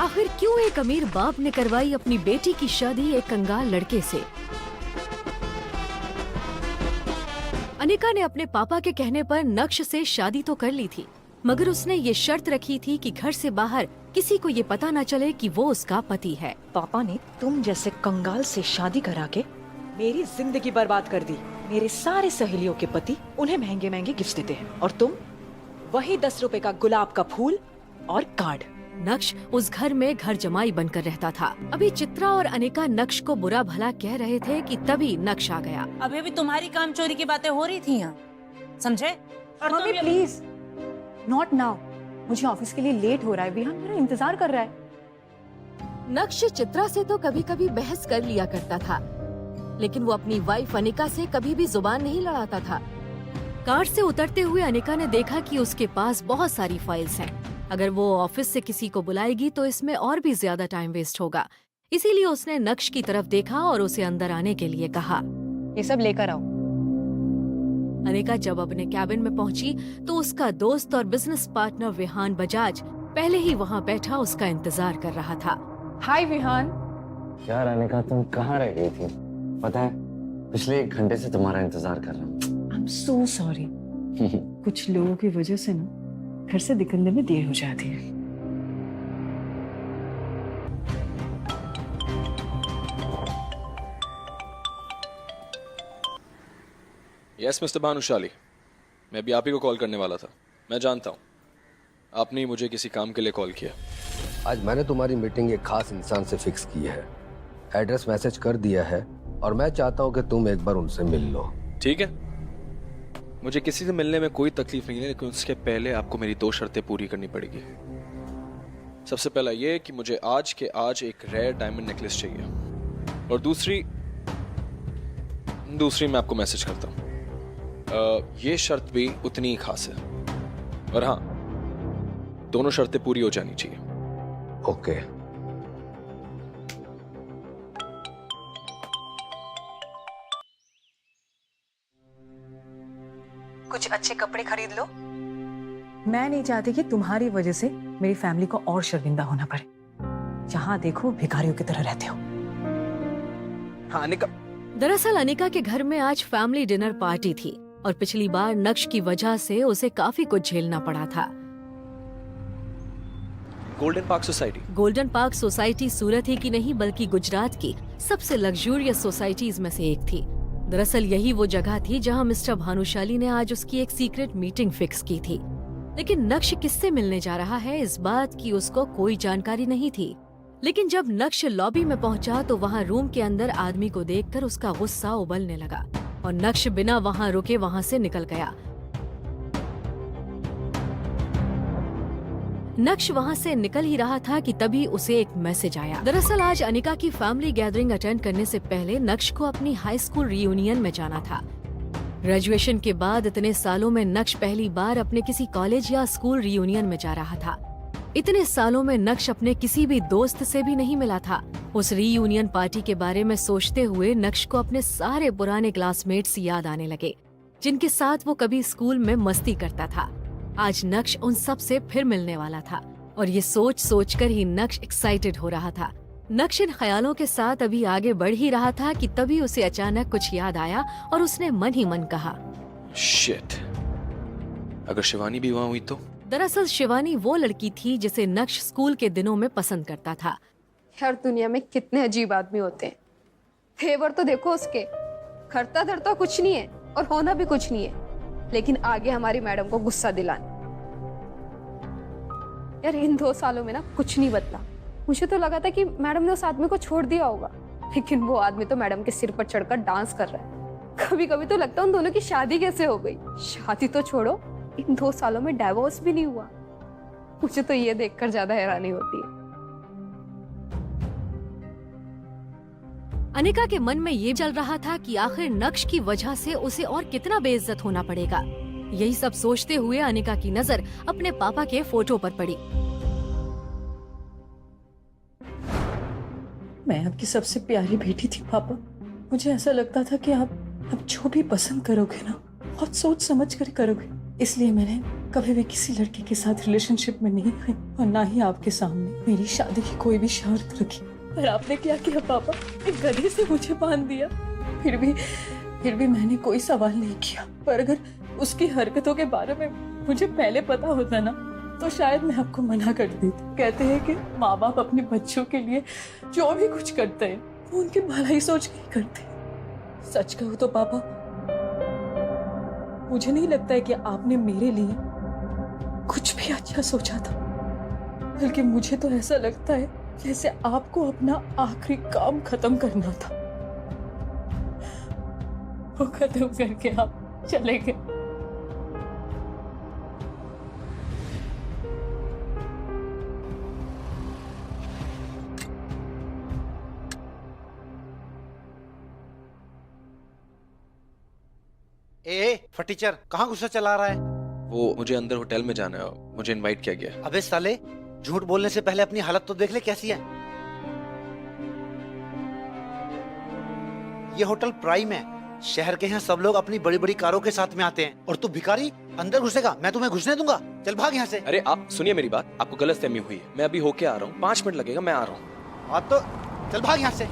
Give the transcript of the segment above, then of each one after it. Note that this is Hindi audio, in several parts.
आखिर क्यों एक अमीर बाप ने करवाई अपनी बेटी की शादी एक कंगाल लड़के से? अनिका ने अपने पापा के कहने पर नक्श से शादी तो कर ली थी, मगर उसने ये शर्त रखी थी कि घर से बाहर किसी को ये पता न चले कि वो उसका पति है। पापा ने तुम जैसे कंगाल से शादी करा के मेरी जिंदगी बर्बाद कर दी। मेरे सारे सहेलियों के पति उन्हें महंगे महंगे गिफ्ट देते हैं और तुम वही 10 रुपए का गुलाब का फूल और कार्ड। नक्श उस घर में घर जमाई बनकर रहता था। अभी चित्रा और अनिका नक्श को बुरा भला कह रहे थे कि तभी नक्श आ गया। अभी भी तुम्हारी काम चोरी की बातें हो रही थी यहाँ, समझे? और मम्मी प्लीज, नॉट नाउ। मुझे ऑफिस के लिए लेट हो रहा है, विहान मेरा इंतजार कर रहा है। नक्श चित्रा से तो कभी कभी बहस कर लिया करता था, लेकिन वो अपनी वाइफ अनिका से कभी भी जुबान नहीं लड़ाता था। कार से उतरते हुए अनिका ने देखा कि उसके पास बहुत सारी फाइल्स हैं। अगर वो ऑफिस से किसी को बुलाएगी तो इसमें और भी ज्यादा टाइम वेस्ट होगा। इसीलिए उसने नक्श की तरफ देखा और उसे अंदर आने के लिए कहा। ये सब लेकर आओ। अनिका जब अपने कैबिन में पहुंची तो उसका दोस्त और बिजनेस पार्टनर विहान बजाज पहले ही वहां बैठा उसका इंतजार कर रहा था। हाय विहान। यार अनिका, तुम कहाँ रह गई थी? पता है, पिछले 1 घंटे से तुम्हारा इंतजार कर रहा हूँ। I am so sorry. कुछ लोगों की वजह से ना घर से निकलने में देर हो जाती है। यस मिस्टर भानुशाली, मैं भी आप ही को कॉल करने वाला था। मैं जानता हूँ आपने मुझे किसी काम के लिए कॉल किया। आज मैंने तुम्हारी मीटिंग एक खास इंसान से फिक्स की है। एड्रेस मैसेज कर दिया है और मैं चाहता हूँ कि तुम एक बार उनसे मिल लो। ठीक है, मुझे किसी से मिलने में कोई तकलीफ नहीं है, लेकिन उसके पहले आपको मेरी 2 शर्तें पूरी करनी पड़ेगी। सबसे पहला ये कि मुझे आज के आज एक रेयर डायमंड नेकलेस चाहिए, और दूसरी मैं आपको मैसेज करता हूँ। ये शर्त भी उतनी ही खास है, और हाँ, दोनों शर्तें पूरी हो जानी चाहिए। ओके। कुछ अच्छे कपड़े खरीद लो। मैं नहीं चाहती कि तुम्हारी वजह से मेरी फैमिली को और शर्मिंदा होना पड़े। जहाँ देखो भिखारियों की तरह रहते हो। हाँ अनिका। दरअसल अनिका के घर में आज फैमिली डिनर पार्टी थी, और पिछली बार नक्श की वजह से उसे काफी कुछ झेलना पड़ा था। Golden park society. Golden park society Surat ही की नहीं बल्कि गुजरात की सबसे लग्जूरियस सोसाइटीज में से एक थी। दरअसल यही वो जगह थी जहां मिस्टर भानुशाली ने आज उसकी एक सीक्रेट मीटिंग फिक्स की थी। लेकिन नक्श किससे मिलने जा रहा है इस बात की उसको कोई जानकारी नहीं थी। लेकिन जब नक्श लॉबी में पहुंचा तो वहां रूम के अंदर आदमी को देखकर उसका गुस्सा उबलने लगा, और नक्श बिना वहां रुके वहां से निकल गया। नक्श वहां से निकल ही रहा था कि तभी उसे एक मैसेज आया। दरअसल आज अनिका की फैमिली गैदरिंग अटेंड करने से पहले नक्श को अपनी हाई स्कूल रियूनियन में जाना था। ग्रेजुएशन के बाद इतने सालों में नक्श पहली बार अपने किसी कॉलेज या स्कूल रियूनियन में जा रहा था। इतने सालों में नक्श अपने किसी भी दोस्त से भी नहीं मिला था। उस रीयूनियन पार्टी के बारे में सोचते हुए नक्श को अपने सारे पुराने क्लासमेट्स याद आने लगे, जिनके साथ वो कभी स्कूल में मस्ती करता था। आज नक्श उन सब से फिर मिलने वाला था, और ये सोच कर ही नक्श एक्साइटेड हो रहा था। नक्श इन ख्यालों के साथ अभी आगे बढ़ ही रहा था कि तभी उसे अचानक कुछ याद आया और उसने मन ही मन कहा, शिट, अगर शिवानी भी वहाँ हुई तो? दरअसल शिवानी वो लड़की थी जिसे नक्श स्कूल के दिनों में पसंद करता था। हर दुनिया में कितने अजीब आदमी होते हैं। फेवर तो देखो उसके, करता धरता कुछ नहीं है और होना भी कुछ नहीं है, लेकिन आगे हमारी मैडम को गुस्सा दिलाने। यार इन 2 सालों में ना कुछ नहीं बदला। मुझे तो लगा था कि मैडम ने उस आदमी को छोड़ दिया होगा, लेकिन वो आदमी तो मैडम के सिर पर चढ़कर डांस कर रहा है। कभी कभी तो लगता है उन दोनों की शादी कैसे हो गई। शादी तो छोड़ो, इन 2 सालों में डाइवोर्स भी नहीं हुआ। मुझे तो ये देखकर ज्यादा हैरानी होती है। अनिका के मन में ये चल रहा था कि आखिर नक्श की वजह से उसे और कितना बेइज्जत होना पड़ेगा। यही सब सोचते हुए अनिका की नजर अपने पापा के फोटो पर पड़ी। मैं आपकी सबसे प्यारी बेटी थी पापा। मुझे ऐसा लगता था कि आप जो भी पसंद करोगे ना बहुत सोच समझ कर करोगे, इसलिए मैंने कभी भी किसी लड़के के साथ रिलेशनशिप में नहीं आई और ना ही आपके सामने मेरी शादी की कोई भी शर्त रखी। पर आपने क्या किया पापा? एक गधे से मुझे बांध दिया। फिर भी मैंने कोई सवाल नहीं किया। पर अगर उसकी हरकतों के बारे में मुझे पहले पता होता ना तो शायद मैं आपको मना कर देती। कहते हैं कि माँ बाप अपने बच्चों के लिए जो भी कुछ करते हैं वो उनकी भलाई सोच के ही करते हैं। सच कहूँ तो पापा, मुझे नहीं लगता है कि आपने मेरे लिए कुछ भी अच्छा सोचा था, बल्कि मुझे तो ऐसा लगता है जैसे आपको अपना आखिरी काम खत्म करना था। वो खत्म करके आप चले गए। फटीचर कहाँ गुस्सा चला रहा है? वो मुझे अंदर होटल में जाना है, मुझे इनवाइट किया गया। अबे साले, झूठ बोलने से पहले अपनी हालत तो देख ले कैसी है। ये होटल प्राइम है। शहर के हैं सब लोग अपनी बड़ी बड़ी कारों के साथ में आते हैं और तू भिखारी अंदर घुसेगा? मैं तुम्हें घुसने दूंगा? चल भाग यहाँ से। अरे आप सुनिए मेरी बात, आपको गलतफहमी हुई है। मैं अभी होके आ रहा हूँ, 5 मिनट लगेगा, मैं आ रहा हूँ। हाँ तो चल भाग यहाँ से।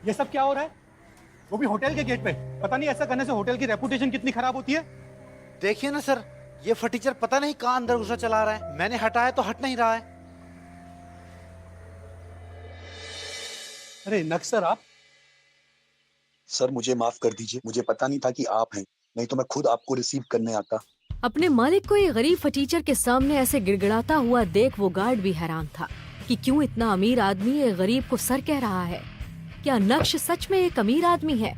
ये सब क्या हो रहा है? वो भी होटल के गेट पे। पता नहीं ऐसा करने से होटल की रेपुटेशन कितनी खराब होती है। देखिए ना सर, ये फटीचर पता नहीं कहाँ अंदर गुस्सा चला रहा है। मैंने हटाया तो हट नहीं रहा है। अरे नक्श सर, आप? सर मुझे माफ कर दीजिए, मुझे पता नहीं था कि आप हैं, नहीं तो मैं खुद आपको रिसीव करने आता। अपने मालिक को एक गरीब फटीचर के सामने ऐसे गिड़गिड़ाता हुआ देख वो गार्ड भी हैरान था कि क्यों इतना अमीर आदमी एक गरीब को सर कह रहा है। क्या नक्श सच में एक अमीर आदमी है?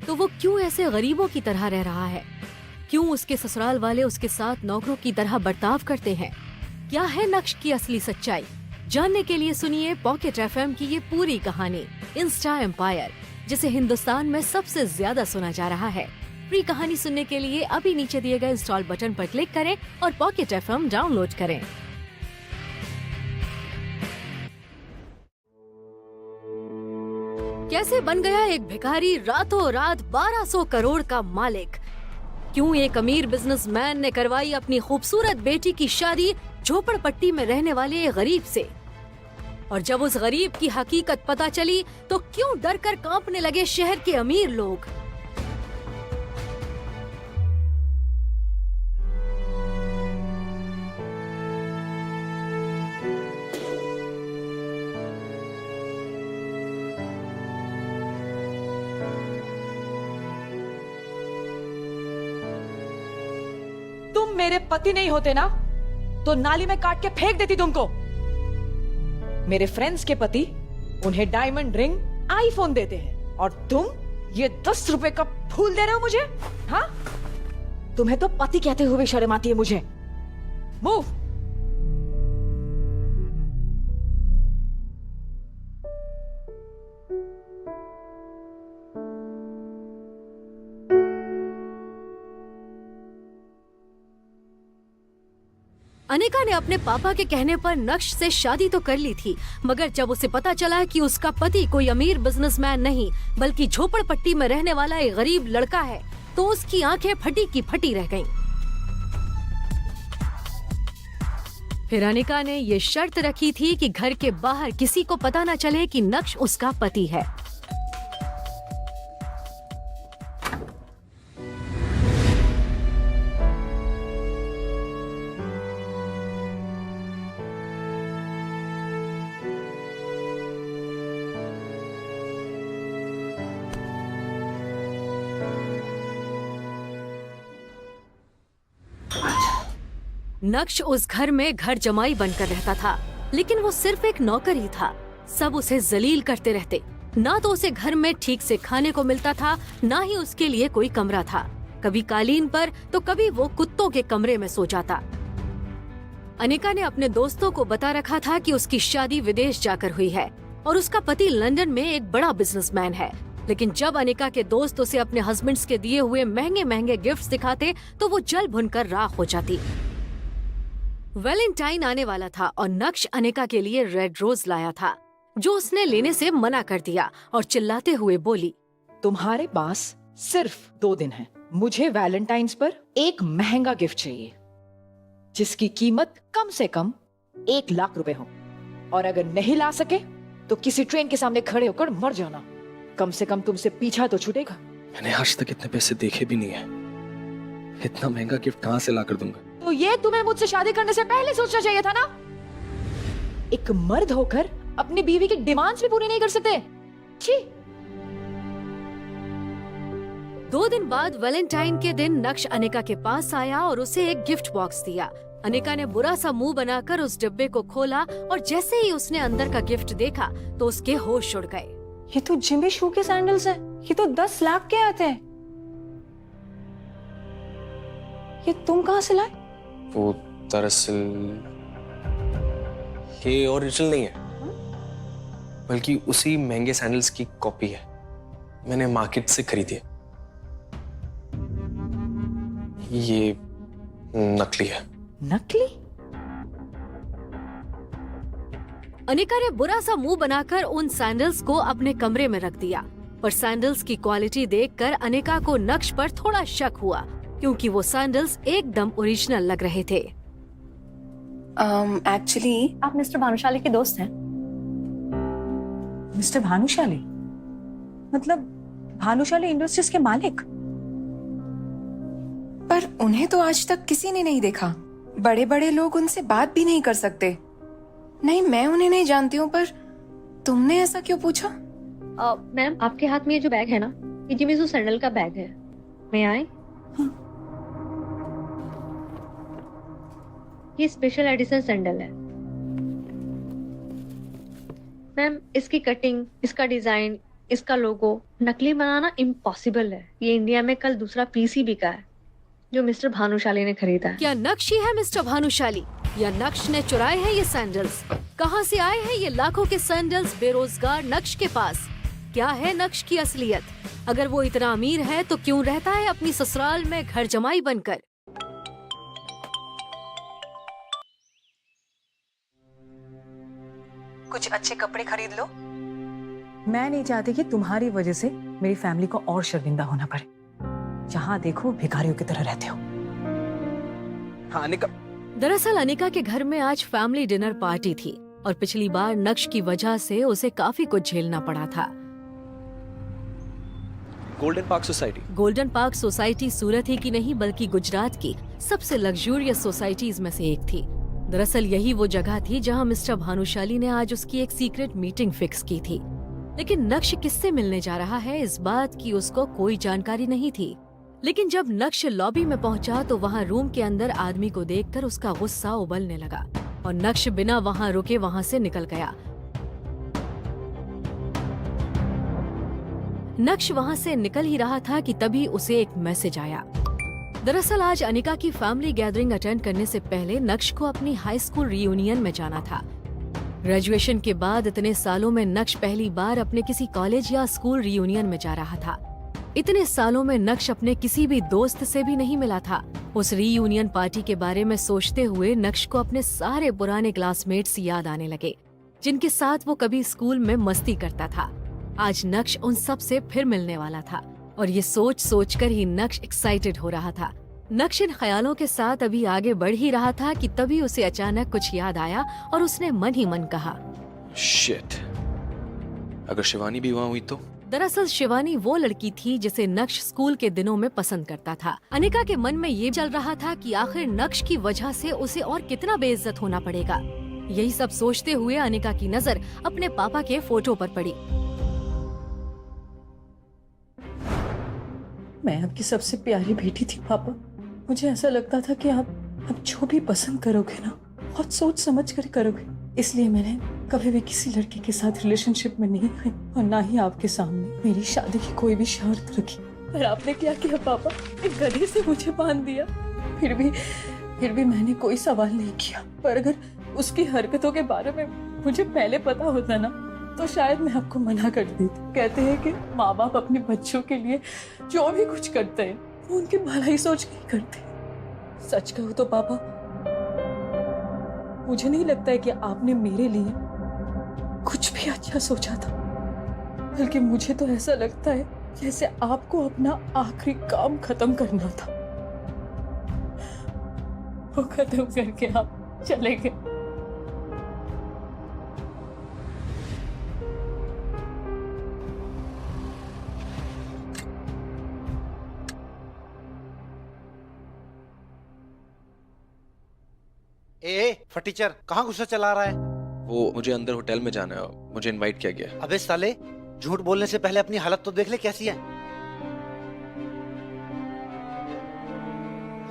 तो वो क्यों ऐसे गरीबों की तरह रह रहा है? क्यों उसके ससुराल वाले उसके साथ नौकरों की तरह बर्ताव करते हैं? क्या है नक्श की असली सच्चाई? जानने के लिए सुनिए पॉकेट एफएम की ये पूरी कहानी, इंस्टा एम्पायर, जिसे हिंदुस्तान में सबसे ज्यादा सुना जा रहा है। पूरी कहानी सुनने के लिए अभी नीचे दिए गए इंस्टॉल बटन पर क्लिक करें और पॉकेट एफएम डाउनलोड करें। कैसे बन गया एक भिखारी रातों रात 1200 करोड़ का मालिक? क्यों एक अमीर बिजनेसमैन ने करवाई अपनी खूबसूरत बेटी की शादी झोपड़पट्टी में रहने वाले एक गरीब से? और जब उस गरीब की हकीकत पता चली तो क्यों डर कर कांपने लगे शहर के अमीर लोग? तुम मेरे पति नहीं होते ना तो नाली में काट के फेंक देती तुमको। मेरे फ्रेंड्स के पति उन्हें डायमंड रिंग, आईफोन देते हैं और तुम ये 10 रुपए का फूल दे रहे हो मुझे? हाँ, तुम्हें तो पति कहते हुए शर्म आती है मुझे। मूव। अनिका ने अपने पापा के कहने पर नक्श से शादी तो कर ली थी, मगर जब उसे पता चला कि उसका पति कोई अमीर बिजनेसमैन नहीं बल्कि झोपड़पट्टी में रहने वाला एक गरीब लड़का है, तो उसकी आंखें फटी की फटी रह गईं। फिर अनिका ने ये शर्त रखी थी कि घर के बाहर किसी को पता न चले कि नक्श उसका पति है। नक्श उस घर में घर जमाई बनकर रहता था, लेकिन वो सिर्फ एक नौकर ही था। सब उसे जलील करते रहते। ना तो उसे घर में ठीक से खाने को मिलता था, ना ही उसके लिए कोई कमरा था। कभी कालीन पर तो कभी वो कुत्तों के कमरे में सो जाता। अनिका ने अपने दोस्तों को बता रखा था कि उसकी शादी विदेश जाकर हुई है और उसका पति लंदन में एक बड़ा बिजनेसमैन है। लेकिन जब अनिका के दोस्त उसे अपने हस्बैंड्स के दिए हुए महंगे महंगे गिफ्ट्स दिखाते तो वो जल भुनकर राख हो जाती। वैलेंटाइन आने वाला था और नक्श अनिका के लिए रेड रोज लाया था, जो उसने लेने से मना कर दिया और चिल्लाते हुए बोली, तुम्हारे पास सिर्फ 2 दिन हैं। मुझे वैलेंटाइंस पर एक महंगा गिफ्ट चाहिए जिसकी कीमत कम से कम 1 लाख रुपए हो, और अगर नहीं ला सके तो किसी ट्रेन के सामने खड़े होकर मर जाना। कम से कम तुमसे पीछा तो छूटेगा। मैंने आज तक इतने पैसे देखे भी नहीं है, इतना महंगा गिफ्ट कहाँ से ला कर दूंगा? तो ये तुम्हें मुझसे शादी करने से पहले सोचना चाहिए था ना। एक मर्द होकर अपनी बीवी की डिमांड्स भी पूरी नहीं कर सकते। छी। 2 दिन बाद वैलेंटाइन के दिन नक्श अनिका के पास आया और उसे एक गिफ्ट बॉक्स दिया। अनिका ने बुरा सा मुंह बनाकर उस डिब्बे को खोला और जैसे ही उसने अंदर का गिफ्ट देखा तो उसके होश उड़ गए। ये तो जिमी शू के सैंडल्स हैं। ये तो 10 लाख के आते हैं। ये तुम कहाँ से लाए? वो दरअसल ये ओरिजिनल नहीं है, बल्कि उसी महंगे सैंडल्स की कॉपी है। मैंने मार्केट से खरीदी है। ये नकली है। नकली? अनिका ने बुरा सा मुंह बनाकर उन सैंडल्स को अपने कमरे में रख दिया, पर सैंडल्स की क्वालिटी देखकर अनिका को नक्श पर थोड़ा शक हुआ, क्योंकि वो सैंडल्स एकदम ओरिजिनल लग रहे थे। एक्चुअली आप मिस्टर भानुशाली के दोस्त हैं? मिस्टर भानुशाली मतलब भानुशाली इंडस्ट्रीज के मालिक? पर उन्हें तो आज तक किसी ने नहीं देखा। बड़े बड़े लोग उनसे बात भी नहीं कर सकते। नहीं, मैं उन्हें नहीं जानती हूँ, पर तुमने ऐसा क्यों पूछा? मैम, आपके हाथ में ये जो बैग है ना, ये जिमी शू सैंडल का बैग है। मैं आए? ये स्पेशल एडिशन सैंडल है मैम। इसकी कटिंग, इसका डिजाइन, इसका लोगो नकली बनाना इम्पॉसिबल है। ये इंडिया में कल दूसरा पीस ही बिका है जो मिस्टर भानुशाली ने खरीदा है। क्या नक्श ही है मिस्टर भानुशाली, या नक्श ने चुराए हैं ये सैंडल्स? कहाँ से आए हैं ये लाखों के सैंडल्स बेरोजगार नक्श के पास? क्या है नक्श की असलियत? अगर वो इतना अमीर है तो क्यों रहता है अपनी ससुराल में घर जमाई बनकर? कुछ अच्छे कपड़े खरीद लो। मैं नहीं चाहती कि तुम्हारी वजह से मेरी फैमिली को और शर्मिंदा होना पड़े। जहाँ देखो भिखारियों की तरह रहते हो। हाँ अनिका। दरअसल अनिका के घर में आज फैमिली डिनर पार्टी थी और पिछली बार नक्श की वजह से उसे काफी कुछ झेलना पड़ा था। Golden park society. Golden park society Surat ही की नहीं बल्कि गुजरात की सबसे लग्जूरियस सोसाइटीज में से एक थी। दरअसल यही वो जगह थी जहां मिस्टर भानुशाली ने आज उसकी एक सीक्रेट मीटिंग फिक्स की थी। लेकिन नक्श किससे मिलने जा रहा है इस बात की उसको कोई जानकारी नहीं थी। लेकिन जब नक्श लॉबी में पहुंचा तो वहां रूम के अंदर आदमी को देखकर उसका गुस्सा उबलने लगा और नक्श बिना वहां रुके वहां से निकल गया। नक्श वहां से निकल ही रहा था कि तभी उसे एक मैसेज आया। दरअसल आज अनिका की फैमिली गैदरिंग अटेंड करने से पहले नक्श को अपनी हाई स्कूल रियूनियन में जाना था। ग्रेजुएशन के बाद इतने सालों में नक्श पहली बार अपने किसी कॉलेज या स्कूल रियूनियन में जा रहा था। इतने सालों में नक्श अपने किसी भी दोस्त से भी नहीं मिला था। उस रीयूनियन पार्टी के बारे में सोचते हुए नक्श को अपने सारे पुराने क्लासमेट्स याद आने लगे जिनके साथ वो कभी स्कूल में मस्ती करता था। आज नक्श उन सब से फिर मिलने वाला था और ये सोच कर ही नक्श एक्साइटेड हो रहा था। नक्श इन ख्यालों के साथ अभी आगे बढ़ ही रहा था कि तभी उसे अचानक कुछ याद आया और उसने मन ही मन कहा, शिट, अगर शिवानी भी वहाँ हुई तो? दरअसल शिवानी वो लड़की थी जिसे नक्श स्कूल के दिनों में पसंद करता था। अनिका के मन में ये चल रहा था कि आखिर नक्श की वजह से उसे और कितना बेइज्जत होना पड़ेगा। यही सब सोचते हुए अनिका की नजर अपने पापा के फोटो पर पड़ी। मैं आपकी सबसे प्यारी बेटी थी पापा। मुझे ऐसा लगता था कि आप जो भी पसंद करोगे ना बहुत सोच समझ कर करोगे, इसलिए मैंने कभी भी किसी लड़के के साथ रिलेशनशिप में नहीं आई और ना ही आपके सामने मेरी शादी की कोई भी शर्त रखी। पर आपने क्या किया पापा, एक गधे से मुझे बांध दिया। फिर भी मैंने कोई सवाल नहीं किया। पर अगर उसकी हरकतों के बारे में मुझे पहले पता होता ना तो शायद मैं आपको मना कर देती। कहते हैं कि माँ बाप अपने बच्चों के लिए जो भी कुछ करते हैं वो उनकी भलाई सोच के ही करते हैं। सच कहूँ तो पापा, मुझे नहीं लगता है कि आपने मेरे लिए कुछ भी अच्छा सोचा था, बल्कि मुझे तो ऐसा लगता है जैसे आपको अपना आखिरी काम खत्म करना था, वो खत्म करके आप चले गए। फटीचर कहाँ गुस्सा चला रहा है? वो मुझे अंदर होटल में जाना है, मुझे इनवाइट किया गया। अबे साले, झूठ बोलने से पहले अपनी हालत तो देख ले कैसी है।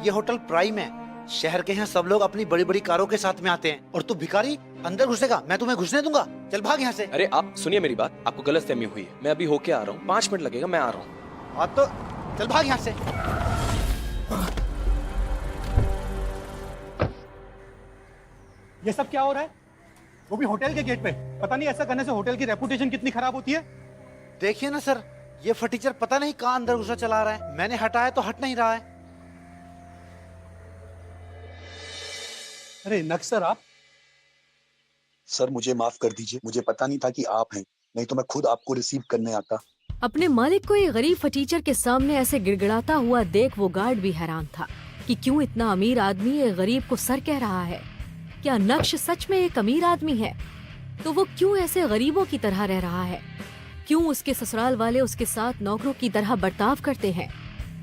ये होटल प्राइम है, शहर के यहाँ सब लोग अपनी बड़ी बड़ी कारों के साथ में आते हैं, और तू भिखारी अंदर घुसेगा? मैं तुम्हें घुसने दूंगा? चल भाग यहाँ से। अरे आप सुनिए मेरी बात, आपको गलतफहमी हुई है। मैं अभी होके आ रहा हूँ, 5 मिनट लगेगा, मैं आ रहा हूँ। हाँ तो चल भाग यहाँ से। ये सब क्या हो रहा है? वो भी होटल के गेट पे। पता नहीं ऐसा करने से होटल की रेपुटेशन कितनी खराब होती है। देखिए ना सर, ये फटीचर पता नहीं कहाँ अंदर गुस्सा चला रहा है। मैंने हटाया तो हट नहीं रहा है। अरे नक्श सर, आप? सर मुझे माफ कर दीजिए, मुझे पता नहीं था कि आप हैं, नहीं तो मैं खुद आपको रिसीव करने आता। अपने मालिक को एक गरीब फटीचर के सामने ऐसे गिड़गिड़ाता हुआ देख वो गार्ड भी हैरान था कि क्यों इतना अमीर आदमी एक गरीब को सर कह रहा है। क्या नक्श सच में एक अमीर आदमी है? तो वो क्यों ऐसे गरीबों की तरह रह रहा है? क्यों उसके ससुराल वाले उसके साथ नौकरों की तरह बर्ताव करते हैं?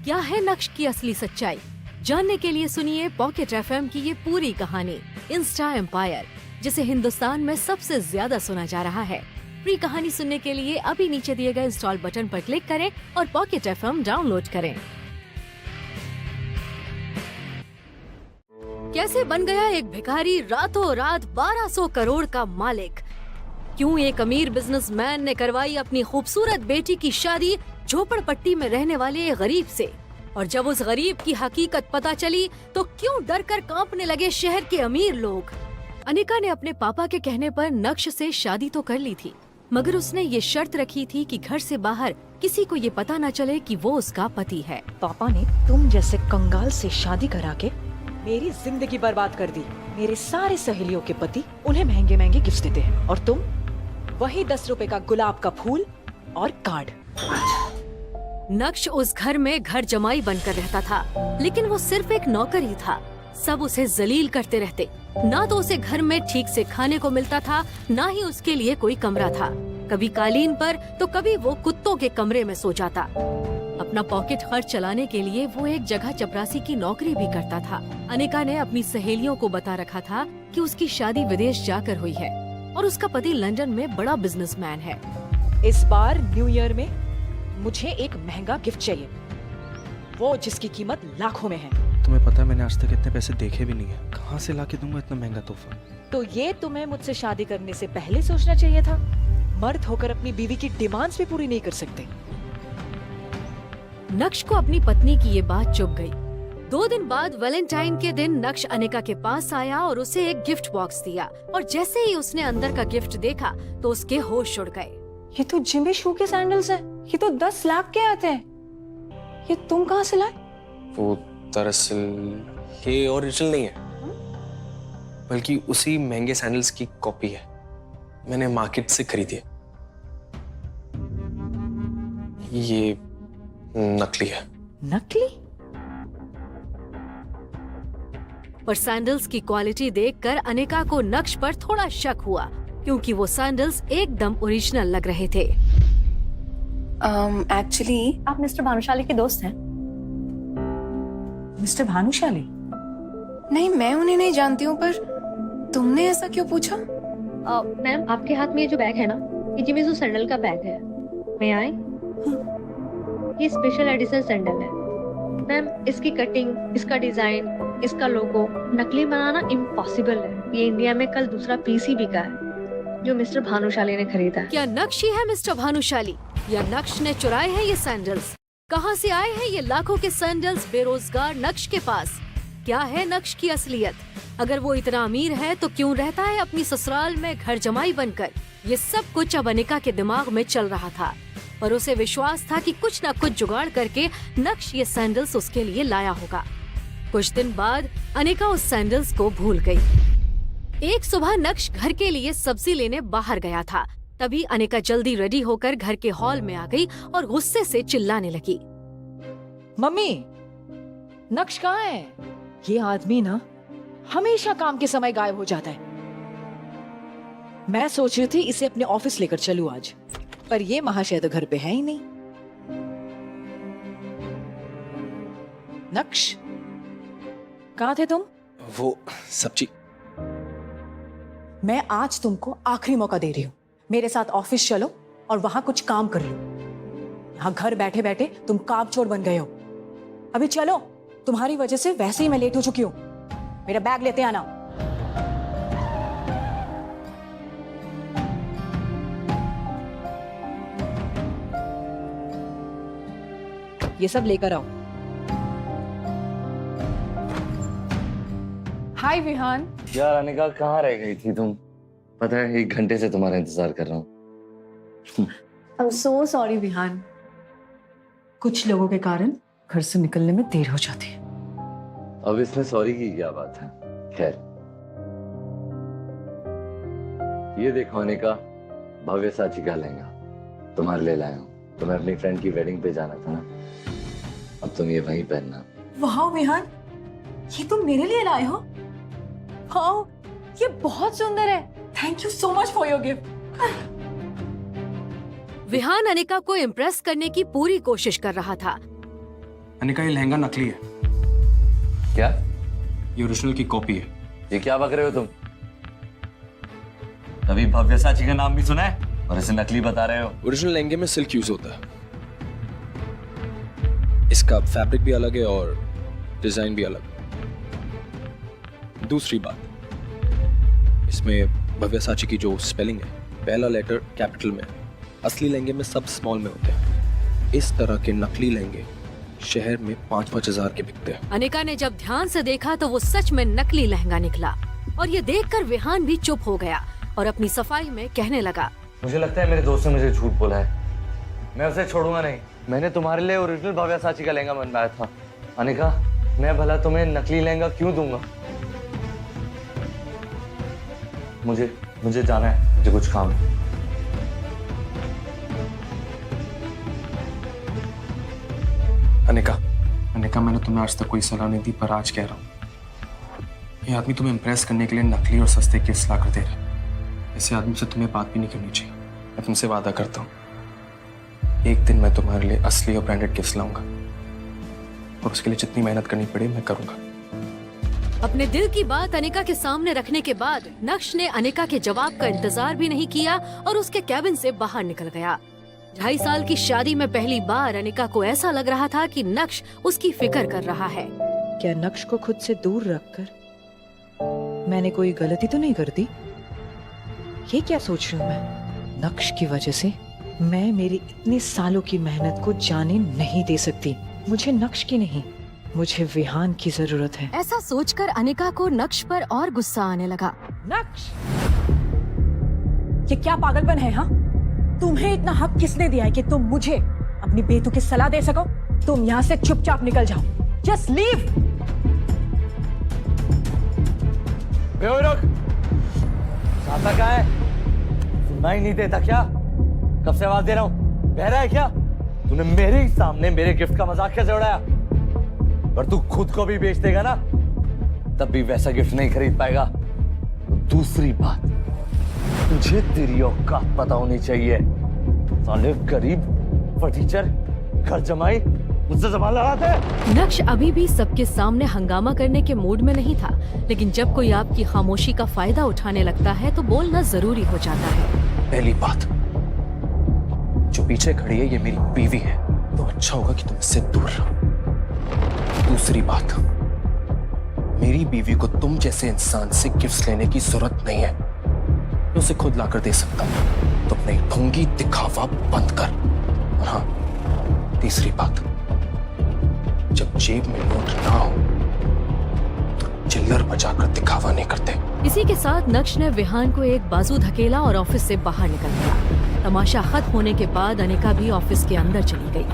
क्या है नक्श की असली सच्चाई? जानने के लिए सुनिए पॉकेट एफएम की ये पूरी कहानी, इंस्टा एम्पायर, जिसे हिंदुस्तान में सबसे ज्यादा सुना जा रहा है। पूरी कहानी सुनने के लिए अभी नीचे दिए गए इंस्टॉल बटन पर क्लिक करें और पॉकेट एफएम डाउनलोड करें। कैसे बन गया एक भिखारी रातों रात 1200 करोड़ का मालिक? क्यों एक अमीर बिजनेसमैन ने करवाई अपनी खूबसूरत बेटी की शादी झोपड़पट्टी में रहने वाले एक गरीब से? और जब उस गरीब की हकीकत पता चली तो क्यों डर कर कांपने लगे शहर के अमीर लोग? अनिका ने अपने पापा के कहने पर नक्श से शादी तो कर ली थी, मगर उसने ये शर्त रखी थी कि घर से बाहर किसी को ये पता न चले कि वो उसका पति है। पापा ने तुम जैसे कंगाल से शादी करा के मेरी जिंदगी बर्बाद कर दी। मेरे सारे सहेलियों के पति उन्हें महंगे महंगे गिफ्ट देते हैं, और तुम वही 10 रुपए का गुलाब का फूल और कार्ड। नक्श उस घर में घर जमाई बनकर रहता था, लेकिन वो सिर्फ एक नौकर ही था। सब उसे जलील करते रहते। ना तो उसे घर में ठीक से खाने को मिलता था, ना ही उसके लिए कोई कमरा था। कभी कालीन पर तो कभी वो कुत्तों के कमरे में सो जाता। अपना पॉकेट खर्च चलाने के लिए वो एक जगह चपरासी की नौकरी भी करता था। अनिका ने अपनी सहेलियों को बता रखा था कि उसकी शादी विदेश जाकर हुई है और उसका पति लंदन में बड़ा बिजनेसमैन है। इस बार न्यू ईयर में मुझे एक महंगा गिफ्ट चाहिए, वो जिसकी कीमत लाखों में है। तुम्हें पता है मैंने आज तक इतने पैसे देखे भी नहीं है, कहाँ से लाके दूंगा इतना महंगा तोहफा? तो ये तुम्हें मुझसे शादी करने से पहले सोचना चाहिए था। मर्द होकर अपनी बीवी की डिमांड्स भी पूरी नहीं कर सकते। नक्श को अपनी पत्नी की ये बात चुभ गई। 2 दिन बाद वैलेंटाइन के दिन नक्श अनिका के पास आया और उसे एक गिफ्ट बॉक्स दिया, और जैसे ही उसने अंदर का गिफ्ट देखा तो उसके होश उड़ गए। ये तो जिमी शू के सैंडल्स हैं। ये तो 10 लाख के आते हैं। ये तुम कहाँ से लाए? वो दरअसल ये ओरिजिनल नहीं है, बल्कि उसी महंगे सैंडल्स की कॉपी है। मैंने मार्केट से खरीदी है। ये नकली है। नकली? पर सैंडल्स की क्वालिटी देखकर अनिका को नक्श पर थोड़ा शक हुआ, क्योंकि वो सैंडल्स एकदम ओरिजिनल लग रहे थे। एक्चुअली आप मिस्टर भानुशाली के दोस्त हैं? मिस्टर भानुशाली? नहीं, मैं उन्हें नहीं जानती हूँ, पर तुमने ऐसा क्यों पूछा? मैम, आपके हाथ में ये जो बैग है ना, ये जिमी सैंडल का बैग है। मैं आए? ये स्पेशल एडिशन सैंडल है मैम। इसकी कटिंग, इसका डिजाइन, इसका लोगो नकली बनाना इम्पॉसिबल है। ये इंडिया में कल दूसरा पीस ही बिका है जो मिस्टर भानुशाली ने खरीदा। क्या नक्श ही है मिस्टर भानुशाली, या नक्श ने चुराए हैं ये सैंडल्स? कहाँ से आए हैं ये लाखों के सैंडल्स बेरोजगार नक्श के पास? क्या है नक्श की असलियत? अगर वो इतना अमीर है तो क्यों रहता है अपनी ससुराल में घर जमाई बनकर? ये सब कुछ अब अनिका के दिमाग में चल रहा था, पर उसे विश्वास था कि कुछ न कुछ जुगाड़ करके नक्श ये सैंडल्स उसके लिए लाया होगा। कुछ दिन बाद अनिका उस सैंडल्स को भूल गई। एक सुबह नक्श घर के लिए सब्जी लेने बाहर गया था, तभी अनिका जल्दी रेडी होकर घर के हॉल में आ गई और गुस्से से चिल्लाने लगी। मम्मी, नक्श कहाँ है? ये आदमी ना हमेशा काम के समय गायब हो जाता है। मैं सोच रही थी इसे अपने ऑफिस लेकर चलूं आज, पर ये महाशय तो घर पे है ही नहीं। नक्श, कहाँ थे तुम? वो सब्जी। मैं आज तुमको आखिरी मौका दे रही हूँ, मेरे साथ ऑफिस चलो और वहां कुछ काम कर लो। यहाँ घर बैठे बैठे तुम कामचोर बन गए हो। अभी चलो, तुम्हारी वजह से वैसे ही मैं लेट हो चुकी हूँ। मेरा बैग लेते आना। ये सब लेकर आओ। हाय विहान। यार अनिका कहाँ रह गई थी तुम? पता है 1 घंटे से तुम्हारा इंतजार कर रहा हूँ। I'm so sorry Vihaan. कुछ लोगों के कारण घर से निकलने में देर हो जाती है। अब इसमें सॉरी की क्या बात है? खैर, ये देखो अनिका, भव्य साची का लहंगा तुम्हारे लिए लाया हूँ। तुम्हें अपनी फ्रेंड की वेडिंग पे जाना था ना, अब तुम ये वहीं पहनना। वाह विहान, ये तुम मेरे लिए लाए हो? हाँ, ये बहुत सुंदर है। Thank you so much for your gift. Vihaan Anika को इम्प्रेस करने की पूरी कोशिश कर रहा था। अनिका, ये लहंगा नकली है। क्या? ये ओरिजिनल की कॉपी है। ये क्या बक रहे हो तुम? कभी भव्य साची का नाम भी सुना है और इसे नकली बता रहे हो? ओरिजिनल लहंगे में सिल्क यूज होता है। इसका फैब्रिक भी अलग है और डिजाइन भी अलग। दूसरी बात, इसमें भव्य साची की जो स्पेलिंग है, पहला लेटर कैपिटल में है। असली लहंगे में सब स्मॉल में होते हैं। इस तरह के नकली लहंगे शहर में 5-5 हजार के बिकते हैं। अनिका ने जब ध्यान से देखा तो वो सच में नकली लहंगा निकला और ये देखकर विहान भी चुप हो गया और अपनी सफाई में कहने लगा, मुझे लगता है मेरे दोस्त ने मुझे झूठ बोला है। मैं उसे छोड़ूंगा नहीं। मैंने तुम्हारे लिए ओरिजिनल भव्य साची का लहंगा बनवाया था। अनिका, मैं भला तुम्हें नकली लहंगा क्यों दूंगा? मुझे जाना है, मुझे कुछ काम है। अनिका, मैंने तुम्हें आज तक कोई सलाह नहीं दी, पर आज कह रहा हूँ, ये आदमी तुम्हें इम्प्रेस करने के लिए नकली और सस्ते गिफ्ट्स ला कर दे रहा है। ऐसे आदमी से तुम्हें बात भी नहीं करनी चाहिए। मैं तुमसे वादा करता हूँ, एक दिन मैं तुम्हारे लिए असली और ब्रांडेड गिफ्ट्स लाऊंगा और उसके लिए जितनी मेहनत करनी पड़े मैं करूंगा। अपने दिल की बात अनिका के सामने रखने के बाद नक्श ने अनिका के जवाब का इंतजार भी नहीं किया और उसके कैबिन से बाहर निकल गया। 2.5 साल की शादी में पहली बार अनिका को ऐसा लग रहा था कि नक्श उसकी फिक्र कर रहा है। क्या नक्श को खुद से दूर रखकर मैंने कोई गलती तो नहीं कर दी? ये क्या सोच रही हूँ मैं? नक्श की वजह से मैं मेरी इतने सालों की मेहनत को जाने नहीं दे सकती। मुझे नक्श की नहीं, मुझे विहान की जरूरत है। ऐसा सोचकर अनिका को नक्श पर और गुस्सा आने लगा। नक्श, ये क्या पागलपन है? हाँ, तुम्हें इतना हक किसने दिया है कि तुम मुझे अपनी बेतुकी सलाह दे सको? तुम यहाँ से चुपचाप निकल जाओ। Just leave. साता कहाँ है? सुनना ही नहीं देता क्या? कब से आवाज दे रहा हूँ, बह रहा है क्या? तूने मेरे ही सामने मेरे गिफ्ट का मजाक कैसे उड़ाया? पर तू खुद को भी बेच देगा ना, तब भी वैसा गिफ्ट नहीं खरीद पाएगा। दूसरी बात, तुझे तेरी औकात पता होनी चाहिए। साले गरीब फटीचर, घर जमाई, मुझसे जबान लड़ाते। नक्श अभी भी सबके सामने हंगामा करने के मूड में नहीं था, लेकिन जब कोई आपकी खामोशी का फायदा उठाने लगता है तो बोलना जरूरी हो जाता है। पहली बात, जो पीछे खड़ी है ये मेरी बीवी है, तो अच्छा होगा कि तुम इससे दूर रहो। दूसरी बात, मेरी बीवी को तुम जैसे इंसान से गिफ्ट्स लेने की जरूरत नहीं है, मैं उसे खुद लाकर दे सकता हूं। तो अपनी ढोंगी दिखावा बंद कर। और हाँ, तीसरी बात, जब जेब में नोट ना हो तो चिल्लर बजाकर दिखावा नहीं करते। इसी के साथ नक्श ने विहान को एक बाजू धकेला और ऑफिस से बाहर निकल गया। तमाशा खत्म होने के बाद अनिका भी ऑफिस के अंदर चली गई।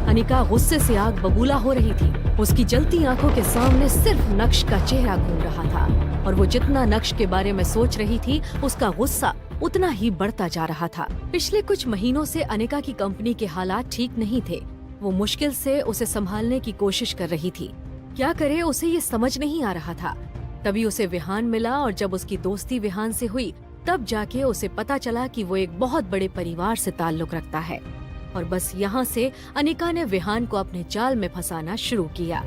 अनिका गुस्से से आग बबूला हो रही थी। उसकी जलती आंखों के सामने सिर्फ नक्श का चेहरा घूम रहा था और वो जितना नक्श के बारे में सोच रही थी, उसका गुस्सा उतना ही बढ़ता जा रहा था। पिछले कुछ महीनों से अनिका की कंपनी के हालात ठीक नहीं थे। वो मुश्किल से उसे संभालने की कोशिश कर रही थी। क्या करे उसे ये समझ नहीं आ रहा था। तभी उसे विहान मिला और जब उसकी दोस्ती विहान से हुई तब जाके उसे पता चला कि वो एक बहुत बड़े परिवार से ताल्लुक रखता है। और बस यहाँ से अनिका ने विहान को अपने जाल में फंसाना शुरू किया।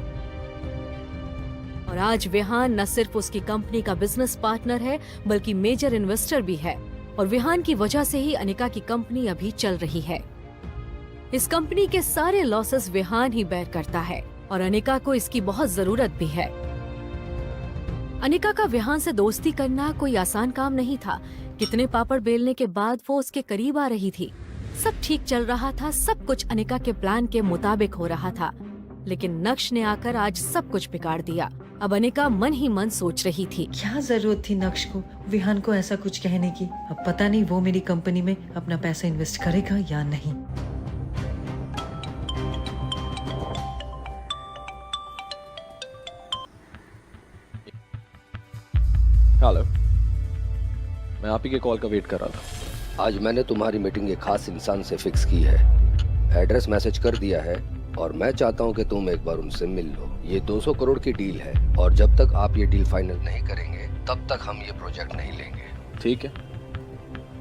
और आज विहान न सिर्फ उसकी कंपनी का बिजनेस पार्टनर है बल्कि मेजर इन्वेस्टर भी है। और विहान की वजह से ही अनिका की कंपनी अभी चल रही है। इस कंपनी के सारे लॉसेस विहान ही बेयर करता है और अनिका को इसकी बहुत जरूरत भी है। अनिका का विहान से दोस्ती करना कोई आसान काम नहीं था। कितने पापड़ बेलने के बाद वो उसके करीब आ रही थी। सब ठीक चल रहा था, सब कुछ अनिका के प्लान के मुताबिक हो रहा था। लेकिन नक्श ने आकर आज सब कुछ बिगाड़ दिया। अब अनिका मन ही मन सोच रही थी, क्या जरूरत थी नक्श को विहान को ऐसा कुछ कहने की। अब पता नहीं वो मेरी कंपनी में अपना पैसा इन्वेस्ट करेगा या नहीं। हेलो, मैं आप ही के कॉल का वेट कर रहा था। आज मैंने तुम्हारी मीटिंग एक खास इंसान से फिक्स की है। एड्रेस मैसेज कर दिया है और मैं चाहता हूं कि तुम एक बार उनसे मिल लो। ये 200 करोड़ की डील है और जब तक आप ये डील फाइनल नहीं करेंगे तब तक हम ये प्रोजेक्ट नहीं लेंगे। ठीक है,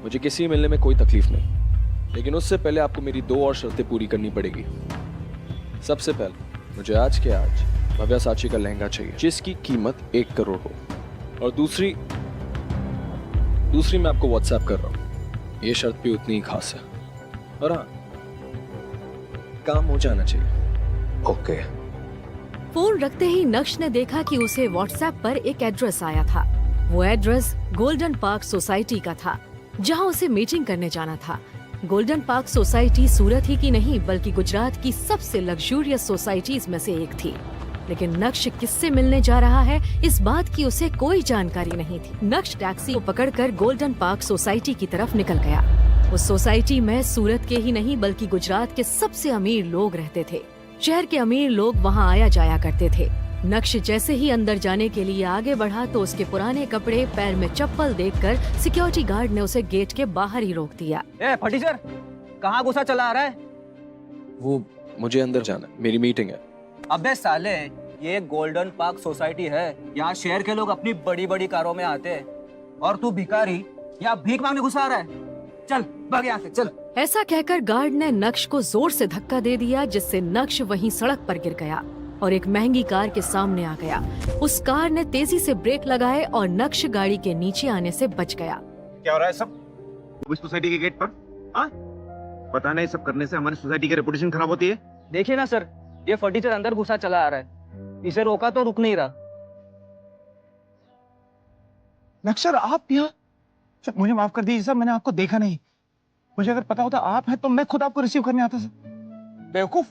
मुझे किसी मिलने में कोई तकलीफ नहीं, लेकिन उससे पहले आपको मेरी 2 और शर्तें पूरी करनी पड़ेगी। सबसे पहले मुझे आज के आज भव्या साची का लहंगा चाहिए जिसकी कीमत 1 करोड़ हो। और दूसरी मैं आपको व्हाट्सएप कर रहा हूँ। ये शर्त भी उतनी ही खास है। और हाँ, काम हो जाना चाहिए। ओके। फोन रखते ही नक्श ने देखा कि उसे व्हाट्सएप पर एक एड्रेस आया था। वो एड्रेस गोल्डन पार्क सोसाइटी का था जहां उसे मीटिंग करने जाना था। गोल्डन पार्क सोसाइटी सूरत ही की नहीं बल्कि गुजरात की सबसे लग्जूरियस सोसाइटीज में से एक थी। लेकिन नक्श किससे मिलने जा रहा है इस बात की उसे कोई जानकारी नहीं थी। नक्श टैक्सी को पकड़कर गोल्डन पार्क सोसाइटी की तरफ निकल गया। उस सोसाइटी में सूरत के ही नहीं बल्कि गुजरात के सबसे अमीर लोग रहते थे। शहर के अमीर लोग वहां आया जाया करते थे। नक्श जैसे ही अंदर जाने के लिए आगे बढ़ा तो उसके पुराने कपड़े, पैर में चप्पल देखकर सिक्योरिटी गार्ड ने उसे गेट के बाहर ही रोक दिया। फटीचर, कहाँ गुस्सा चला आ रहा है? वो मुझे अंदर जाना, मेरी मीटिंग है। अबे साले, ये गोल्डन पार्क सोसाइटी है। यहाँ शहर के लोग अपनी बड़ी बड़ी कारों में आते हैं और तू भिखारी यहाँ भीख मांगने घुसा रहा है। चल भाग यहाँ से, चल। ऐसा कहकर गार्ड ने नक्श को जोर से धक्का दे दिया जिससे नक्श वहीं सड़क पर गिर गया और एक महंगी कार के सामने आ गया। उस कार ने तेजी से ब्रेक लगाए और नक्श गाड़ी के नीचे आने से बच गया। क्या हो रहा है सब सोसाइटी के गेट पर? पता नहीं, सब करने से हमारी सोसाइटी की रेपुटेशन खराब होती है। देखिए ना सर, ये फटीचर अंदर घुसा चला आ रहा है। इसे रोका तो रुक नहीं रहा। नक्शर, आप यहाँ? सर मुझे माफ कर दीजिए सर, मैंने आपको देखा नहीं। मुझे अगर पता होता आप हैं तो मैं खुद आपको रिसीव करने आता सर। बेवकूफ,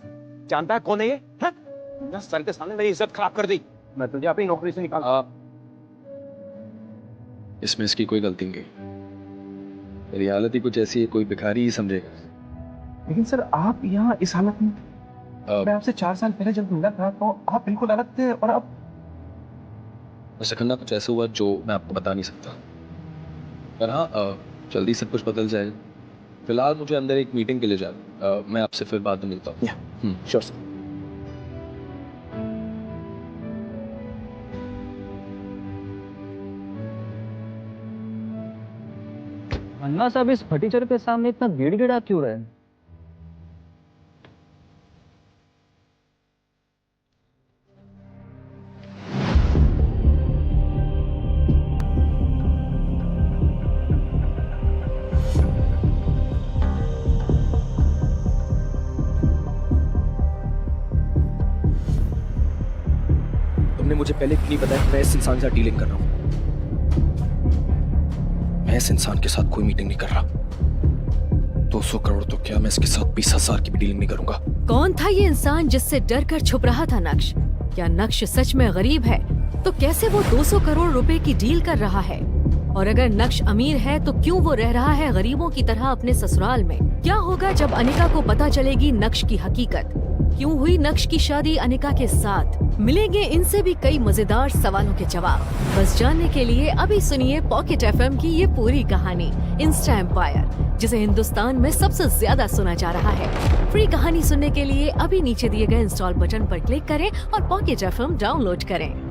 जानता है कौन है ये? सर के सामने मेरी इज्जत खराब कर दी। मैं तुझे अपनी नौकरी से निकाल। इसमें इसकी कोई गलती नहीं। मेरी हालत ही कुछ ऐसी है, कोई भिखारी ही समझेगा। लेकिन सर आप यहाँ इस हालत में? मैं आपसे 4 साल पहले जब मिला था तो आप बिल्कुल अलग थे और अब सखन्ना कुछ ऐसा हुआ जो मैं आपको बता नहीं सकता। पर हाँ, जल्दी सब कुछ बदल जाए। फिलहाल मुझे अंदर एक मीटिंग के लिए जाना। मैं आपसे फिर बाद में मिलता हूँ। Sure sir. अन्ना साहब इस फटीचर के सामने इतना गिड़गिड़ा क्यों रहे? तुमने मुझे पहले क्यों नहीं बताया कि मैं इस इंसान से डीलिंग कर रहा हूँ? मैं इस इंसान के साथ कोई मीटिंग नहीं कर रहा। 200 करोड़ तो क्या, मैं इसके साथ 20,000 की भी डीलिंग नहीं करूंगा। कौन था ये इंसान जिससे डर कर छुप रहा था नक्श? क्या नक्श सच में गरीब है? तो कैसे वो 200 करोड़ रुपए की डील कर रहा है? और अगर नक्श अमीर है तो क्यों वो रह रहा है गरीबों की तरह अपने ससुराल में? क्या होगा जब अनिका को पता चलेगी नक्श की हकीकत? क्यों हुई नक्श की शादी अनिका के साथ? मिलेंगे इनसे भी कई मजेदार सवालों के जवाब। बस जानने के लिए अभी सुनिए पॉकेट एफएम की ये पूरी कहानी, इंस्टा एम्पायर, जिसे हिंदुस्तान में सबसे ज्यादा सुना जा रहा है। फ्री कहानी सुनने के लिए अभी नीचे दिए गए इंस्टॉल बटन पर क्लिक करें और पॉकेट एफएम डाउनलोड करें।